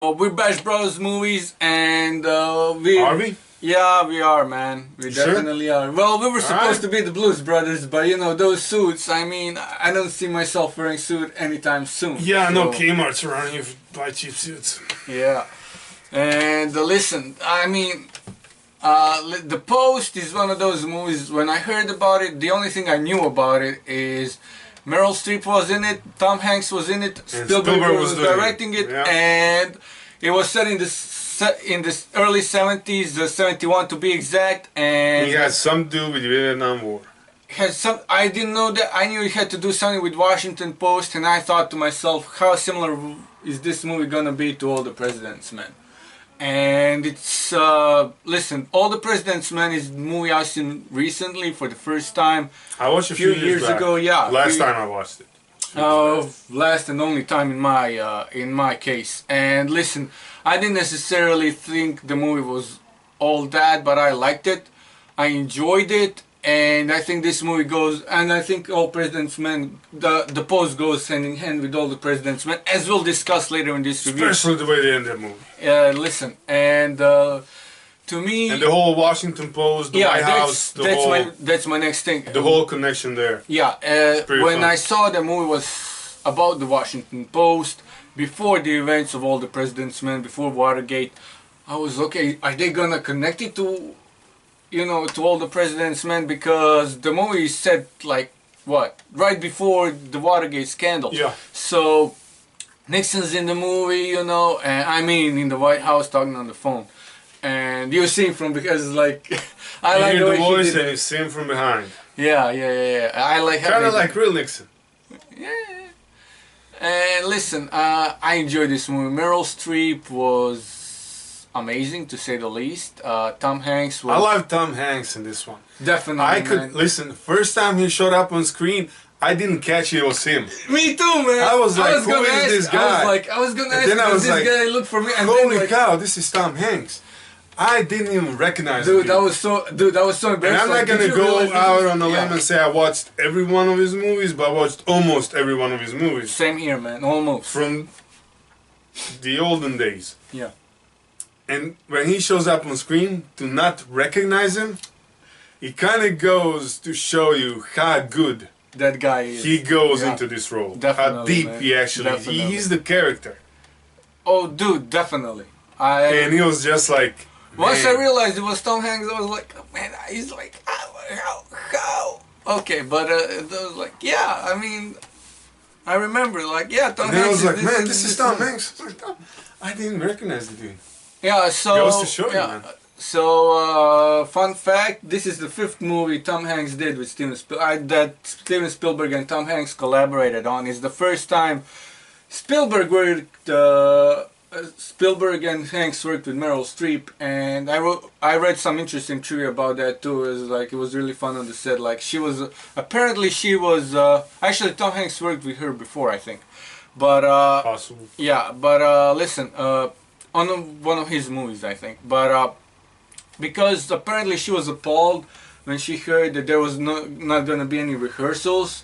We're Bash Bros movies, and Are we? Yeah, we are, man. We Sure? definitely are. Well, we were supposed Alright. to be the Blues Brothers, but you know those suits. I mean, I don't see myself wearing suit anytime soon. Yeah, no so, Kmart's around here buy cheap suits. Yeah, and listen, I mean, The Post is one of those movies. When I heard about it, the only thing I knew about it is Meryl Streep was in it, Tom Hanks was in it, Spielberg was directing it, yeah. and it was set in the early 70s, 71 to be exact, and He has something to do with the Vietnam War. had some. I didn't know that. I knew it had to do something with Washington Post, and I thought to myself, how similar is this movie gonna be to All the President's Men? And it's listen, All the President's Men is a movie I've seen recently for the first time. I watched a few few years years back. ago, yeah. Last time I watched it. Last and only time in my case. And listen, I didn't necessarily think the movie was all that, but I liked it. I enjoyed it, and I think this movie goes. And I think All President's Men, the Post goes hand in hand with All the President's Men, as we'll discuss later in this review. Especially the way they end that movie. Listen, and to me, And the whole Washington Post, the White House, that's my next thing. the whole connection there. Yeah, pretty when fun. I saw the movie was about the Washington Post, before the events of All the President's Men, before Watergate, I was okay, are they gonna connect it to, you know, to All the President's Men? Because the movie is set like, what, right before the Watergate scandal. Yeah. So, Nixon's in the movie, you know, and I mean in the White House talking on the phone. And you see him from, because like, I You like hear the the way he voice did and it. you see him from behind. Yeah. I like how Kind of they- like real Nixon. Yeah. And listen, I enjoyed this movie. Meryl Streep was amazing, to say the least. Tom Hanks was I love Tom Hanks in this one. definitely. I could, man. listen, first time he showed up on screen, I didn't catch it was him. Me too, man. I was like, who gonna is ask, this guy? I was gonna And ask, then I does was this like, guy look for me? And Holy then, like, cow, this is Tom Hanks. I didn't even recognize him. dude, that was so And embarrassing. I'm not gonna go out on a limb and say I watched every one of his movies, but I watched almost every one of his movies. Same here, man. Almost. From the olden days. Yeah. And when he shows up on screen, to not recognize him, it kind of goes to show you how good That guy is. he goes Yeah. into this role. How Definitely, deep man. he actually is. Definitely. He's the character. Oh, dude, definitely. And he was just like, Once man. I realized it was Tom Hanks, I was like, oh, man, he's like, how? Okay, but it was like, yeah, I mean, I remember, like, yeah, Tom And then I Hanks. was like, man, this is Tom Hanks. I was like, I didn't recognize the dude. Yeah, so. Goes to show you, yeah, man. So, fun fact, this is the 5th movie Tom Hanks did with that Steven Spielberg and Tom Hanks collaborated on. It's the first time Spielberg worked, Spielberg and Hanks worked with Meryl Streep, and I read some interesting trivia about that too. It was really fun on the set. Like apparently she was, actually Tom Hanks worked with her before, I think. But, Possible. yeah, but listen, on one of his movies, I think. But because apparently she was appalled when she heard that there was not gonna be any rehearsals,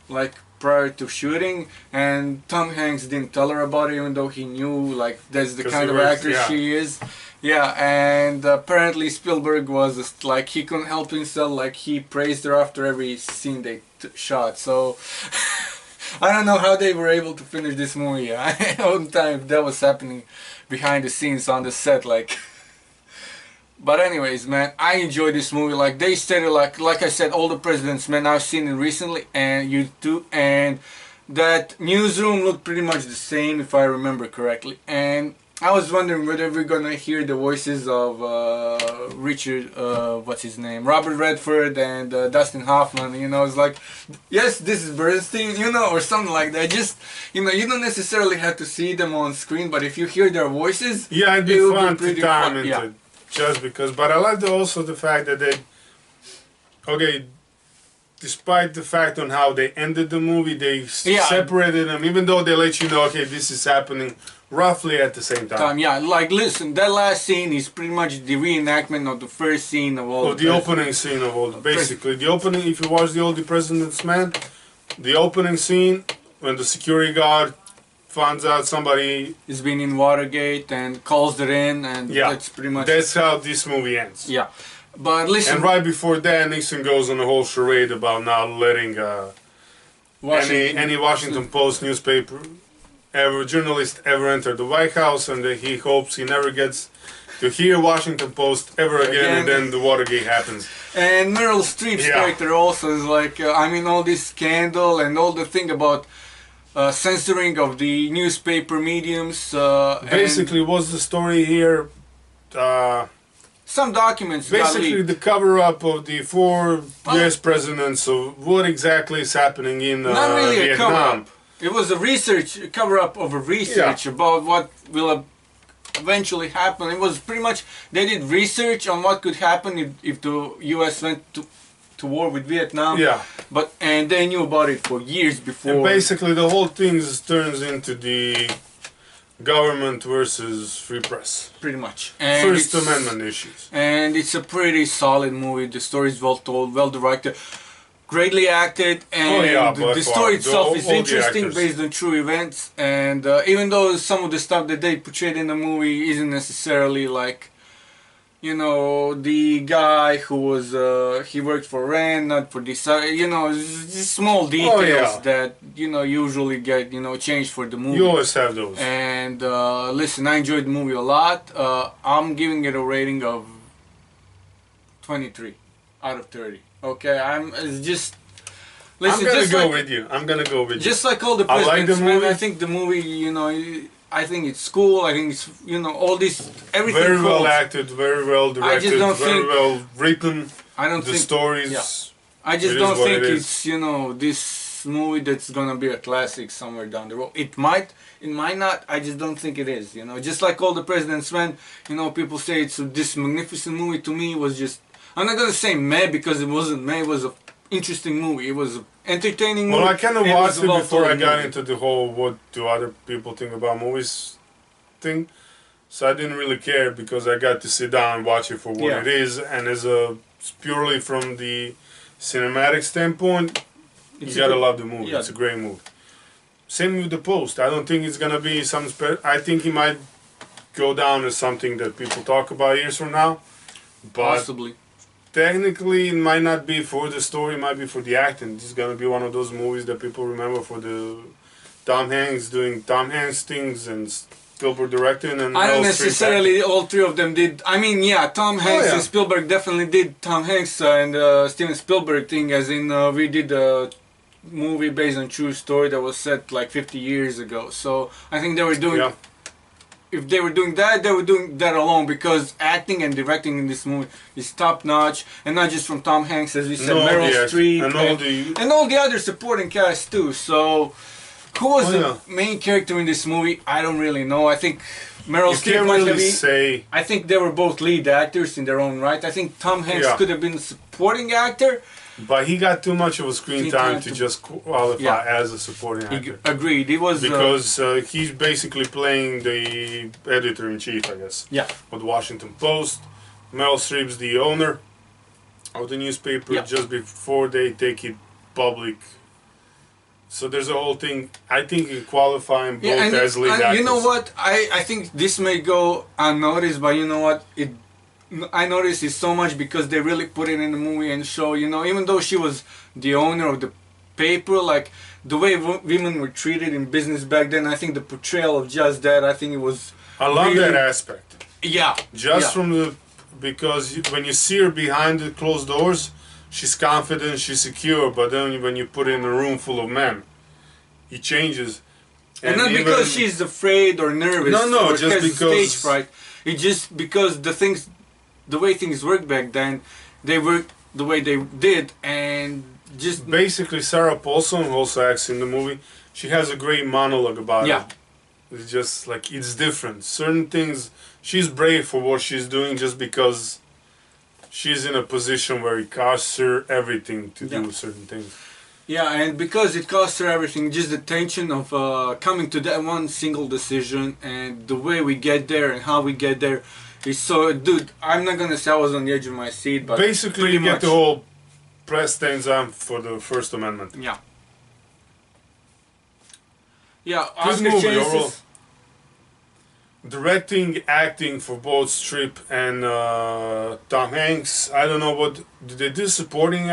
like prior to shooting, and Tom Hanks didn't tell her about it, even though he knew like that's the kind of actor she is. Yeah, and apparently Spielberg was just, like, he couldn't help himself. Like, he praised her after every scene they shot. So. I don't know how they were able to finish this movie on time. That was happening behind the scenes on the set, like. But anyways, man, I enjoyed this movie. Like they stated, like I said, All the President's Men. I've seen it recently, and you too. And that newsroom looked pretty much the same, if I remember correctly. And I was wondering whether we're gonna hear the voices of Richard, what's his name, Robert Redford and Dustin Hoffman. You know, it's like, yes, this is Bernstein, you know, or something like that. Just, you know, you don't necessarily have to see them on screen, but if you hear their voices, Yeah, it'd be it will fun be to pretty time fun. into Yeah. just because. But I like also the fact that they, okay, despite the fact on how they ended the movie, they separated them, even though they let you know, okay, this is happening roughly at the same time. Yeah, like listen, that last scene is pretty much the reenactment of the first scene of all. Well, the opening scene of all, basically the opening. If you watch the All the President's Men, the opening scene when the security guard finds out somebody He's been in Watergate and calls it in, and that's pretty much. That's how this movie ends. Yeah, but listen. And right before that, Nixon goes on a whole charade about not letting any Washington Post newspaper, journalist ever enter the White House, and that he hopes he never gets to hear Washington Post ever again, and then the Watergate happens. And Meryl Streep's character also is like, all this scandal and all the thing about censoring of the newspaper mediums. Basically, what's the story here? Some documents basically the cover-up of the 4 U.S. presidents of what exactly is happening in not really Vietnam. A cover-up. It was a cover-up of a research about what will eventually happen. It was pretty much, they did research on what could happen if the U.S. went to war with Vietnam. Yeah. And they knew about it for years before. And basically the whole thing turns into the government versus free press. Pretty much. And First Amendment issues. And it's a pretty solid movie. The story is well told, well directed, greatly acted, and the story itself is interesting based on true events. And even though some of the stuff that they portrayed in the movie isn't necessarily like, the guy who was, he worked for Rand, not for this, just small details that, usually get, changed for the movie. You always have those. And listen, I enjoyed the movie a lot. I'm giving it a rating of 23 out of 30. Okay, Listen, I'm gonna go with you. Just like all the President's Men, I think the movie, I think it's cool. I think it's, all this, everything. Very well acted, very well directed, very well written. I don't think the stories. Yeah. I just don't think it's, this movie that's gonna be a classic somewhere down the road. It might not. I just don't think it is. Just like all the President's Men, people say it's this magnificent movie. To me, it was just. I'm not gonna say meh because it wasn't meh. It was an interesting movie. It was an entertaining movie. Well, I kind of watched it before I got into the whole what do other people think about movies thing. So I didn't really care because I got to sit down and watch it for what it is. And purely from the cinematic standpoint, you gotta love the movie. It's a great movie. Same with The Post. I don't think it's gonna be I think it might go down as something that people talk about years from now. But possibly. Technically, it might not be for the story, it might be for the acting. This is gonna be one of those movies that people remember for the Tom Hanks doing Tom Hanks things and Spielberg directing. And I don't necessarily all three of them did. Tom Hanks and Spielberg definitely did Tom Hanks and Steven Spielberg thing, as in we did a movie based on true story that was set like 50 years ago. So I think they were doing. Yeah. If they were doing that, they were doing that alone, because acting and directing in this movie is top notch, and not just from Tom Hanks, as we said, Meryl Streep, and all the other supporting cast too. So, who was the main character in this movie? I don't really know. I think Meryl Streep might have been. I think they were both lead actors in their own right. I think Tom Hanks could have been a supporting actor. But he got too much of a screen time to just qualify as a supporting actor. Agreed. He was because he's basically playing the editor-in-chief, I guess. Yeah. Of the Washington Post. Meryl Streep's the owner of the newspaper just before they take it public. So there's a whole thing. I think in qualifying both as lead actors. You know what? I think this may go unnoticed, but you know what? I noticed it so much because they really put it in the movie and show, even though she was the owner of the paper, like the way women were treated in business back then, I think the portrayal of just that, I think it was. I love that aspect. Yeah. Because when you see her behind the closed doors, she's confident, she's secure, but then when you put her in a room full of men, it changes. And not because she's afraid or nervous. No, just because stage fright. It's just because the way things worked back then, they worked the way they did, and just basically Sarah Paulson, who also acts in the movie, she has a great monologue about it. It's just like, it's different. Certain things, she's brave for what she's doing just because she's in a position where it costs her everything to do certain things. Yeah, and because it costs her everything, just the tension of coming to that one single decision, and the way we get there and how we get there. So, dude, I'm not gonna say I was on the edge of my seat, but basically you get the whole press stands on for the First Amendment. Yeah, Good Oscar movie chances. overall. Directing, acting for both Strip and Tom Hanks. I don't know what did they do supporting.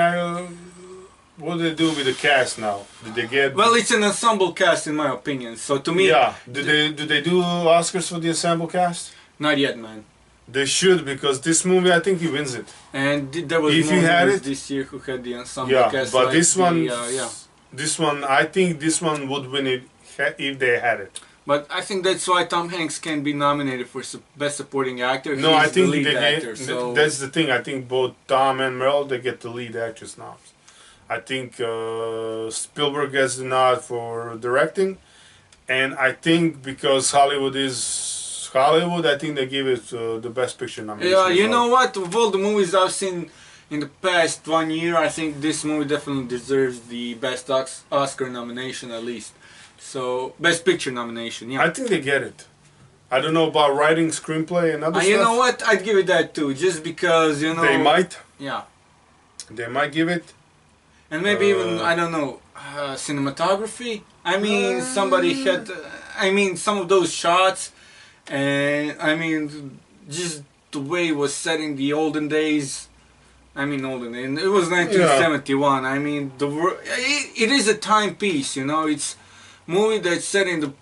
What do they do with the cast now? Did they get? Well, it's an ensemble cast in my opinion. So to me, Yeah. Did they do Oscars for the ensemble cast? not yet, man. They should, because this movie, I think he wins it. And there was If more you had movies it- this year who had the ensemble Yeah, cast. but like this one, yeah. this one, I think this one would win it if they had it. But I think that's why Tom Hanks can be nominated for Best Supporting Actor. No, He's I think the lead they actor. get. So That's the thing. I think both Tom and Meryl, they get the lead actress nods. I think Spielberg gets the nod for directing, and I think because Hollywood is Hollywood, I think they give it the Best Picture nomination. yeah, as you well. know what? Of all the movies I've seen in the past 1 year, I think this movie definitely deserves the Best Oscar nomination at least. So Best Picture nomination, yeah. I think they get it. I don't know about writing, screenplay, and other stuff. You know what? I'd give it that too, just because you know. They might. Yeah, They might give it. and maybe even I don't know, cinematography. I mean, somebody had. I mean, some of those shots, and I mean, just the way it was set in the olden days. I mean, olden days. It was 1971. I mean, it is a timepiece. You know, it's movie that's set in the.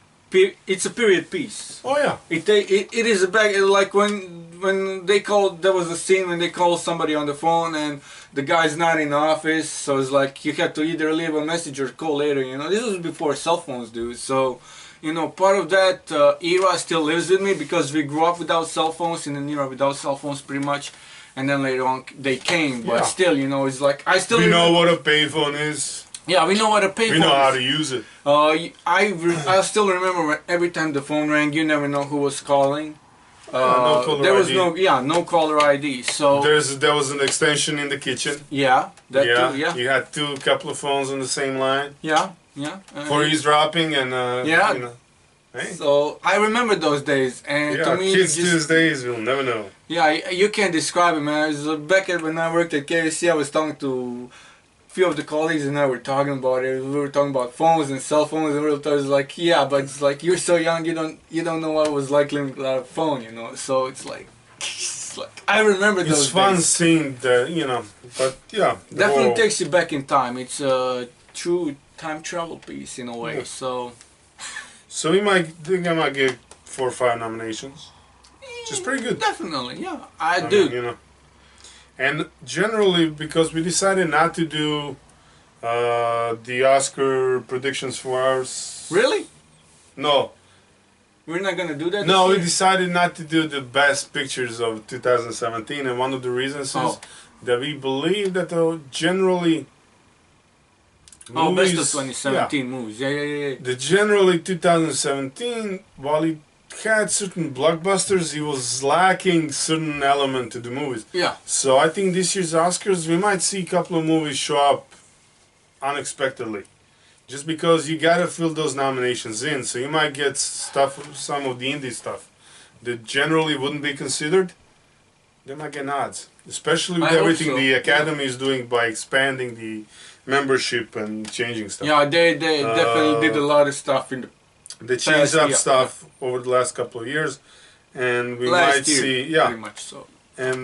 It's a period piece. Oh yeah. It is a back like when they called, there was a scene when they called somebody on the phone and the guy's not in the office, so it's like you had to either leave a message or call later. You know, this was before cell phones, dude. So, you know, part of that era still lives with me because we grew up without cell phones, in an era without cell phones, pretty much. And then later on they came, but Yeah. still, you know, it's like I still. We know what a payphone is. Yeah, we know what a payphone. We know how is. to use it. I still remember when every time the phone rang, you never know who was calling. No caller there was ID. no caller ID. So There was an extension in the kitchen. yeah, that too, yeah, You had couple of phones on the same line yeah. for eavesdropping and Yeah. You know, hey? So I remember those days, and Yeah, to me, kids just, these days will never know. yeah, you can't describe it, man. It was back when I worked at KFC, I was talking to few of the colleagues and I were talking about it. We were talking about phones and cell phones, and we were like, yeah, but it's like you're so young, you don't know what it was like living without a phone, you know. So it's like I remember those It's fun days. seeing the, you know, but yeah. the Definitely whole- takes you back in time. It's a true time travel piece in a way. Yeah. So So we might think I might get 4 or 5 nominations, which is pretty good. definitely, yeah, I I do. mean, you know. And generally, because we decided not to do the Oscar predictions for ours. Really? No, We're not gonna do that? no, this we year? decided not to do the best pictures of 2017, and one of the reasons is Oh. that we believe that generally. Oh, best of movies- 2017 movies. Yeah. The generally 2017, while it had certain blockbusters, he was lacking certain element to the movies. Yeah. So I think this year's Oscars, we might see a couple of movies show up unexpectedly. Just because you gotta fill those nominations in, so you might get stuff, some of the indie stuff that generally wouldn't be considered. They might get nods, especially with I hope everything so. the Academy is doing by expanding the membership and changing stuff. Yeah, they definitely did a lot of stuff in the They changed Past, up yeah. stuff over the last couple of years, and we last might year, see, pretty much so. and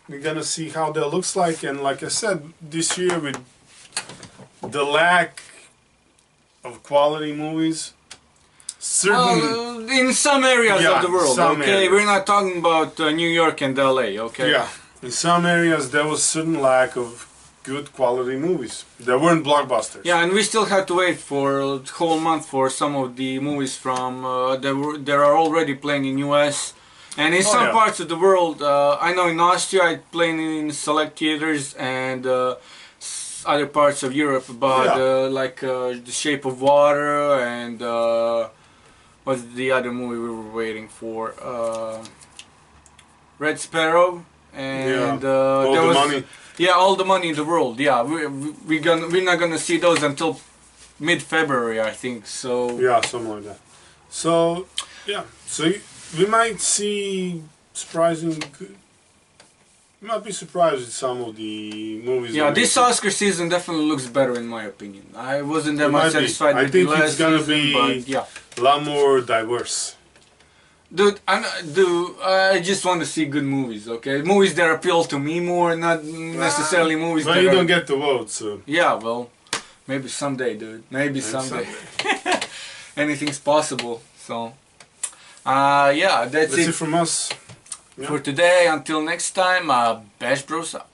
we're gonna see how that looks like. And like I said, this year with the lack of quality movies, certain Well, in some areas Yeah, of the world, some okay? areas. We're not talking about New York and LA, okay? yeah, in some areas there was certain lack of good quality movies. There weren't blockbusters. Yeah, and we still have to wait for a whole month for some of the movies from that are already playing in US. And in Oh, some yeah. parts of the world, I know in Austria it's playing in select theaters, and other parts of Europe, but Yeah. like The Shape of Water and what's the other movie we were waiting for? Red Sparrow, and All there the was money. yeah, All the Money in the World. Yeah, we're not gonna see those until mid-February, I think. So Yeah, something like that. So yeah, so we might see surprising good. I'm not be surprised with some of the movies. Yeah, this Oscar season definitely looks better in my opinion. I wasn't that much satisfied with the last season, but yeah. A lot more diverse. Dude, I just want to see good movies, okay? Movies that appeal to me more, not necessarily movies but that you don't get to vote, so... Yeah, well, maybe someday, dude. Maybe someday. Anything's possible, so... yeah, that's it from us. for today. Until next time, Bash Bros out.